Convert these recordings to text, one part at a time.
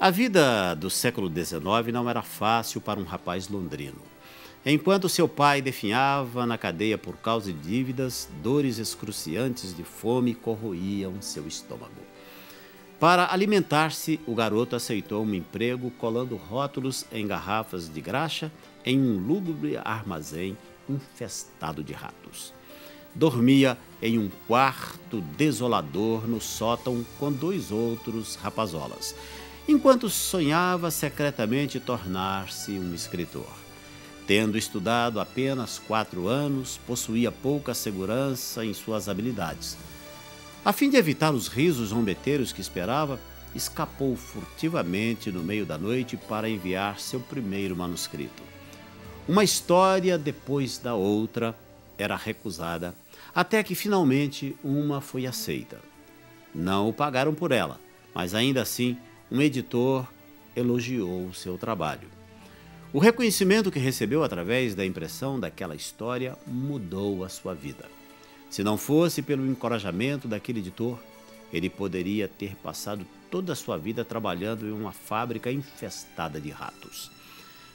A vida do século XIX não era fácil para um rapaz londrino. Enquanto seu pai definhava na cadeia por causa de dívidas, dores excruciantes de fome corroíam seu estômago. Para alimentar-se, o garoto aceitou um emprego colando rótulos em garrafas de graxa em um lúgubre armazém infestado de ratos. Dormia em um quarto desolador no sótão com 2 outros rapazolas, enquanto sonhava secretamente tornar-se um escritor. Tendo estudado apenas 4 anos, possuía pouca segurança em suas habilidades. A fim de evitar os risos zombeteiros que esperava, escapou furtivamente no meio da noite para enviar seu primeiro manuscrito. Uma história depois da outra era recusada, até que finalmente uma foi aceita. Não o pagaram por ela, mas ainda assim um editor elogiou seu trabalho. O reconhecimento que recebeu através da impressão daquela história mudou a sua vida. Se não fosse pelo encorajamento daquele editor, ele poderia ter passado toda a sua vida trabalhando em uma fábrica infestada de ratos.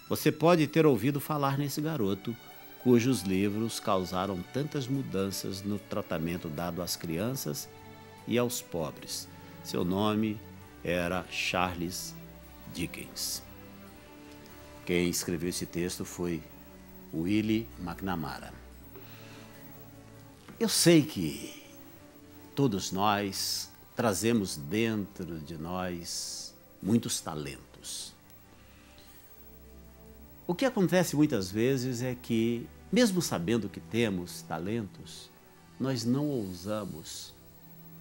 Você pode ter ouvido falar nesse garoto, cujos livros causaram tantas mudanças no tratamento dado às crianças e aos pobres. Seu nome era Charles Dickens. Quem escreveu esse texto foi Willie McNamara. Eu sei que todos nós trazemos dentro de nós muitos talentos. O que acontece muitas vezes é que, mesmo sabendo que temos talentos, nós não ousamos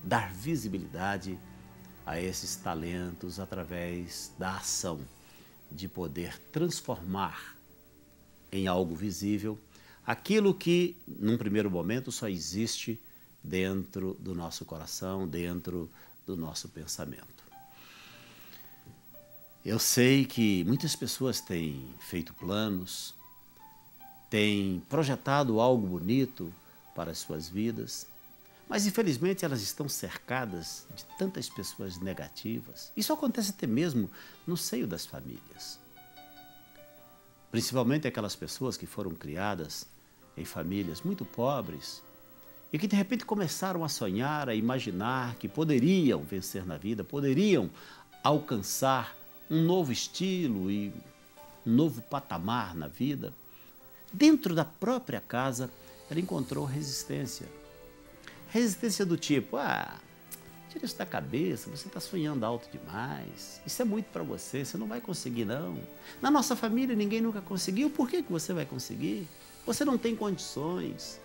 dar visibilidade a esses talentos através da ação de poder transformar em algo visível aquilo que, num primeiro momento, só existe dentro do nosso coração, dentro do nosso pensamento. Eu sei que muitas pessoas têm feito planos, têm projetado algo bonito para as suas vidas, mas infelizmente elas estão cercadas de tantas pessoas negativas. Isso acontece até mesmo no seio das famílias. Principalmente aquelas pessoas que foram criadas em famílias muito pobres e que de repente começaram a sonhar, a imaginar que poderiam vencer na vida, poderiam alcançar um novo estilo e um novo patamar na vida. Dentro da própria casa, ela encontrou resistência. Resistência do tipo, tira isso da cabeça, você está sonhando alto demais, isso é muito para você, você não vai conseguir não. Na nossa família ninguém nunca conseguiu, por que você vai conseguir? Você não tem condições.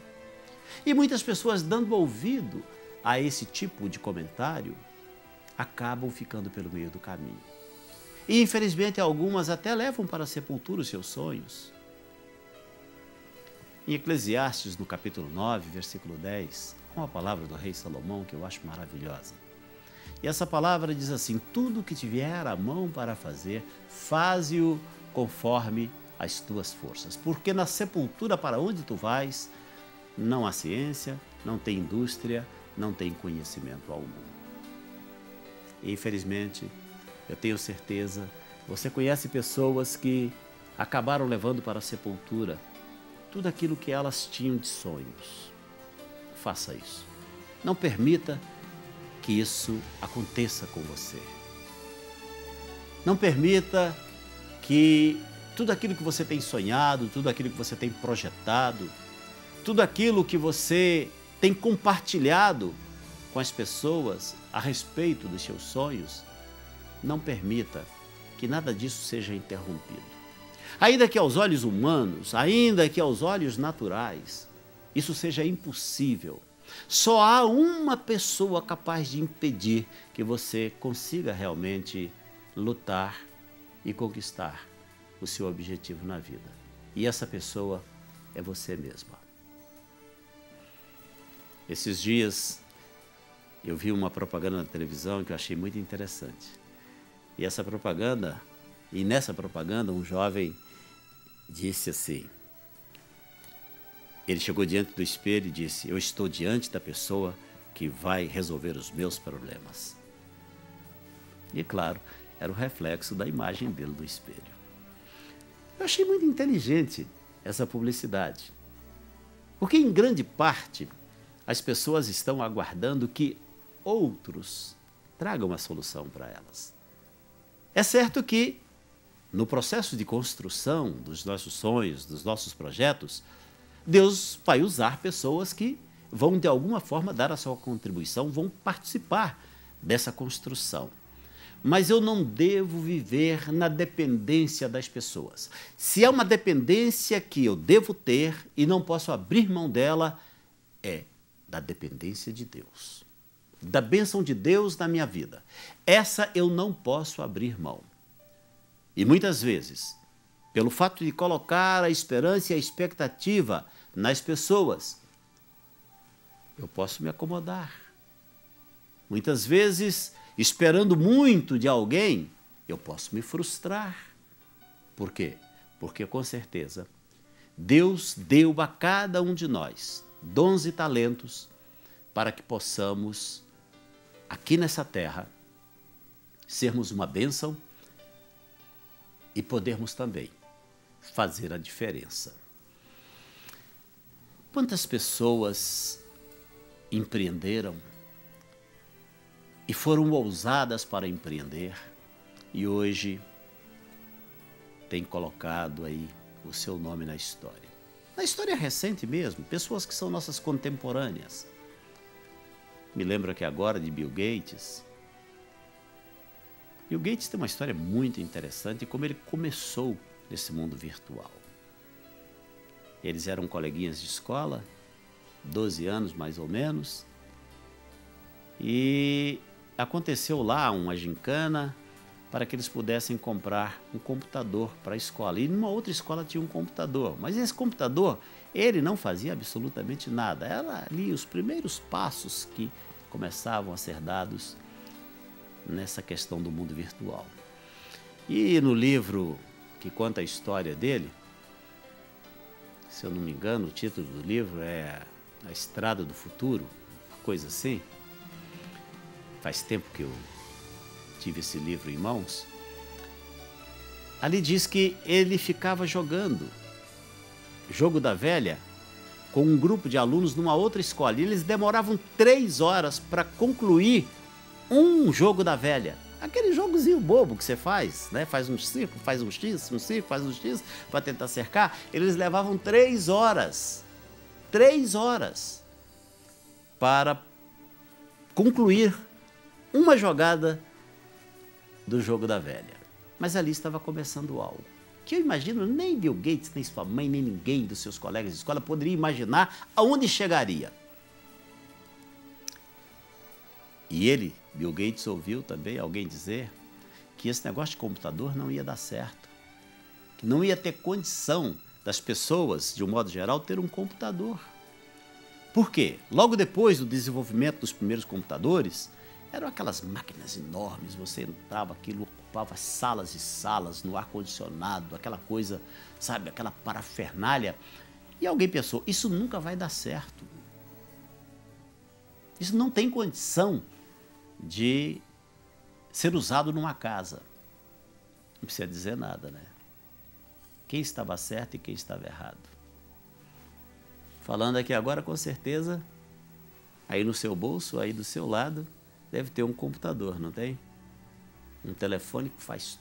E muitas pessoas, dando ouvido a esse tipo de comentário, acabam ficando pelo meio do caminho. E infelizmente algumas até levam para a sepultura os seus sonhos. Em Eclesiastes, no capítulo 9, versículo 10, há uma palavra do rei Salomão que eu acho maravilhosa. E essa palavra diz assim: tudo que te vier à mão para fazer, faze-o conforme as tuas forças. Porque na sepultura para onde tu vais, não há ciência, não tem indústria, não tem conhecimento algum. E, infelizmente, eu tenho certeza, você conhece pessoas que acabaram levando para a sepultura tudo aquilo que elas tinham de sonhos. Faça isso. Não permita que isso aconteça com você. Não permita que tudo aquilo que você tem sonhado, tudo aquilo que você tem projetado, tudo aquilo que você tem compartilhado com as pessoas a respeito dos seus sonhos, não permita que nada disso seja interrompido. Ainda que aos olhos humanos, ainda que aos olhos naturais, isso seja impossível. Só há uma pessoa capaz de impedir que você consiga realmente lutar e conquistar o seu objetivo na vida. E essa pessoa é você mesma. Esses dias eu vi uma propaganda na televisão que eu achei muito interessante. E nessa propaganda um jovem disse assim, ele chegou diante do espelho e disse: eu estou diante da pessoa que vai resolver os meus problemas. E claro, era o reflexo da imagem dele no espelho. Eu achei muito inteligente essa publicidade, porque em grande parte as pessoas estão aguardando que outros tragam a solução para elas. É certo que no processo de construção dos nossos sonhos, dos nossos projetos, Deus vai usar pessoas que vão de alguma forma dar a sua contribuição, vão participar dessa construção. Mas eu não devo viver na dependência das pessoas. Se é uma dependência que eu devo ter e não posso abrir mão dela, é da dependência de Deus, da bênção de Deus na minha vida. Essa eu não posso abrir mão. E muitas vezes, pelo fato de colocar a esperança e a expectativa nas pessoas, eu posso me acomodar. Muitas vezes, esperando muito de alguém, eu posso me frustrar. Por quê? Porque, com certeza, Deus deu a cada um de nós dons e talentos para que possamos, aqui nessa terra, sermos uma bênção e podermos também fazer a diferença. Quantas pessoas empreenderam e foram ousadas para empreender e hoje têm colocado aí o seu nome na história. Na história recente mesmo, pessoas que são nossas contemporâneas. Me lembro aqui agora de Bill Gates. Bill Gates tem uma história muito interessante, como ele começou nesse mundo virtual. Eles eram coleguinhas de escola, 12 anos mais ou menos, e aconteceu lá uma gincana para que eles pudessem comprar um computador para a escola. E numa outra escola tinha um computador, mas esse computador, ele não fazia absolutamente nada. Era ali os primeiros passos que começavam a ser dados nessa questão do mundo virtual. E no livro que conta a história dele, se eu não me engano, o título do livro é A Estrada do Futuro, uma coisa assim. Faz tempo que eu tive esse livro em mãos. Ali diz que ele ficava jogando Jogo da Velha com um grupo de alunos numa outra escola. E eles demoravam 3 horas para concluir um Jogo da Velha. Aquele jogozinho bobo que você faz, né? Faz um círculo, faz um X, um círculo, faz um X para tentar cercar. Eles levavam 3 horas. 3 horas para concluir uma jogada do Jogo da Velha. Mas ali estava começando algo que eu imagino nem Bill Gates, nem sua mãe, nem ninguém dos seus colegas de escola poderia imaginar aonde chegaria. E ele, Bill Gates, ouviu também alguém dizer que esse negócio de computador não ia dar certo, que não ia ter condição das pessoas, de um modo geral, ter um computador. Por quê? Logo depois do desenvolvimento dos primeiros computadores, eram aquelas máquinas enormes, você entrava, aquilo ocupava salas e salas no ar-condicionado, aquela coisa, sabe, aquela parafernália. E alguém pensou, isso nunca vai dar certo. Isso não tem condição de ser usado numa casa. Não precisa dizer nada, né? Quem estava certo e quem estava errado. Falando aqui agora, com certeza, aí no seu bolso, aí do seu lado, deve ter um computador, não tem? Um telefone que faz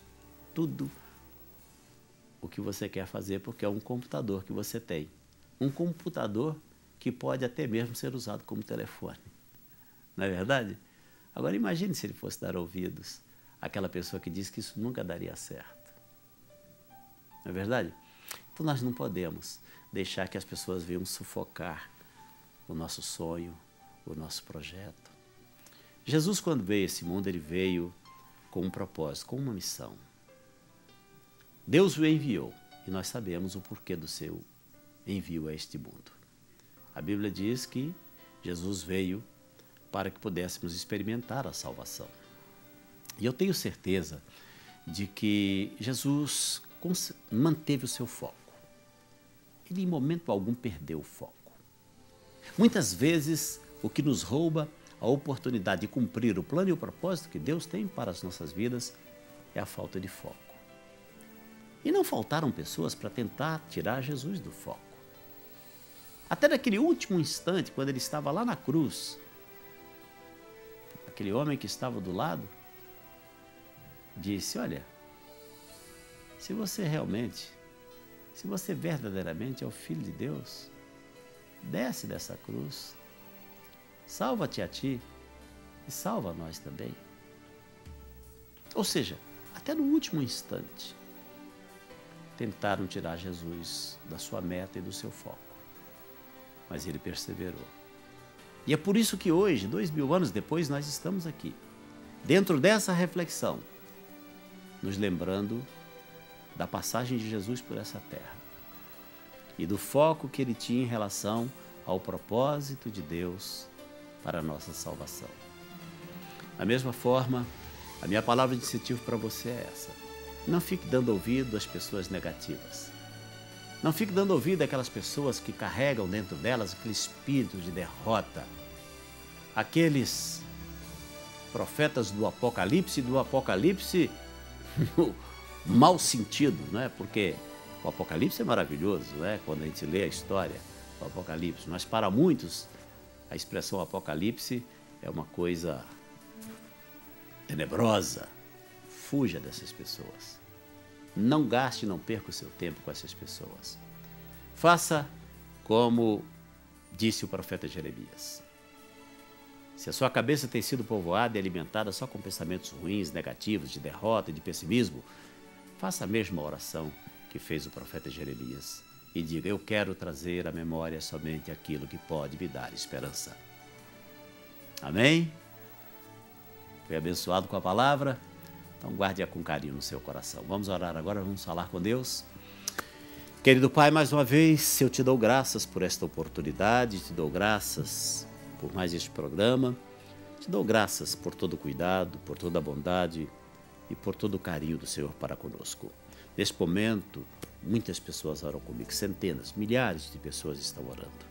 tudo o que você quer fazer, porque é um computador que você tem. Um computador que pode até mesmo ser usado como telefone. Não é verdade? Agora imagine se ele fosse dar ouvidos àquela pessoa que disse que isso nunca daria certo. Não é verdade? Então nós não podemos deixar que as pessoas venham sufocar o nosso sonho, o nosso projeto. Jesus, quando veio a esse mundo, ele veio com um propósito, com uma missão. Deus o enviou e nós sabemos o porquê do seu envio a este mundo. A Bíblia diz que Jesus veio para que pudéssemos experimentar a salvação. E eu tenho certeza de que Jesus manteve o seu foco. Ele, em momento algum, perdeu o foco. Muitas vezes, o que nos rouba a oportunidade de cumprir o plano e o propósito que Deus tem para as nossas vidas é a falta de foco. E não faltaram pessoas para tentar tirar Jesus do foco. Até naquele último instante, quando ele estava lá na cruz, aquele homem que estava do lado disse: olha, se você verdadeiramente é o Filho de Deus, desce dessa cruz, salva-te a ti e salva nós também. Ou seja, até no último instante, tentaram tirar Jesus da sua meta e do seu foco, mas ele perseverou. E é por isso que hoje, 2000 anos depois, nós estamos aqui, dentro dessa reflexão, nos lembrando da passagem de Jesus por essa terra e do foco que ele tinha em relação ao propósito de Deus para a nossa salvação. Da mesma forma, a minha palavra de incentivo para você é essa: não fique dando ouvido às pessoas negativas. Não fique dando ouvido àquelas pessoas que carregam dentro delas aquele espírito de derrota. Aqueles profetas do Apocalipse no mau sentido, não é? Porque o Apocalipse é maravilhoso, não é? Quando a gente lê a história do Apocalipse. Mas para muitos, a expressão Apocalipse é uma coisa tenebrosa. Fuja dessas pessoas. Não gaste, não perca o seu tempo com essas pessoas. Faça como disse o profeta Jeremias. Se a sua cabeça tem sido povoada e alimentada só com pensamentos ruins, negativos, de derrota e de pessimismo, faça a mesma oração que fez o profeta Jeremias e diga: eu quero trazer à memória somente aquilo que pode me dar esperança. Amém? Foi abençoado com a palavra? Então guarde-a com carinho no seu coração. Vamos orar agora, vamos falar com Deus. Querido Pai, mais uma vez eu te dou graças por esta oportunidade, te dou graças por mais este programa, te dou graças por todo o cuidado, por toda a bondade e por todo o carinho do Senhor para conosco. Neste momento, muitas pessoas oram comigo, centenas, milhares de pessoas estão orando.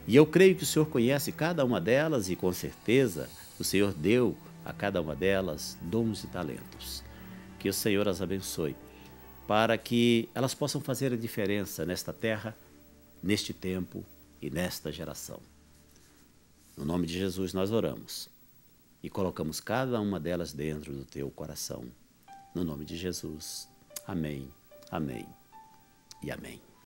E eu creio que o Senhor conhece cada uma delas e com certeza o Senhor deu a cada uma delas dons e talentos. Que o Senhor as abençoe, para que elas possam fazer a diferença nesta terra, neste tempo e nesta geração. No nome de Jesus nós oramos e colocamos cada uma delas dentro do teu coração. No nome de Jesus. Amém, amém e amém.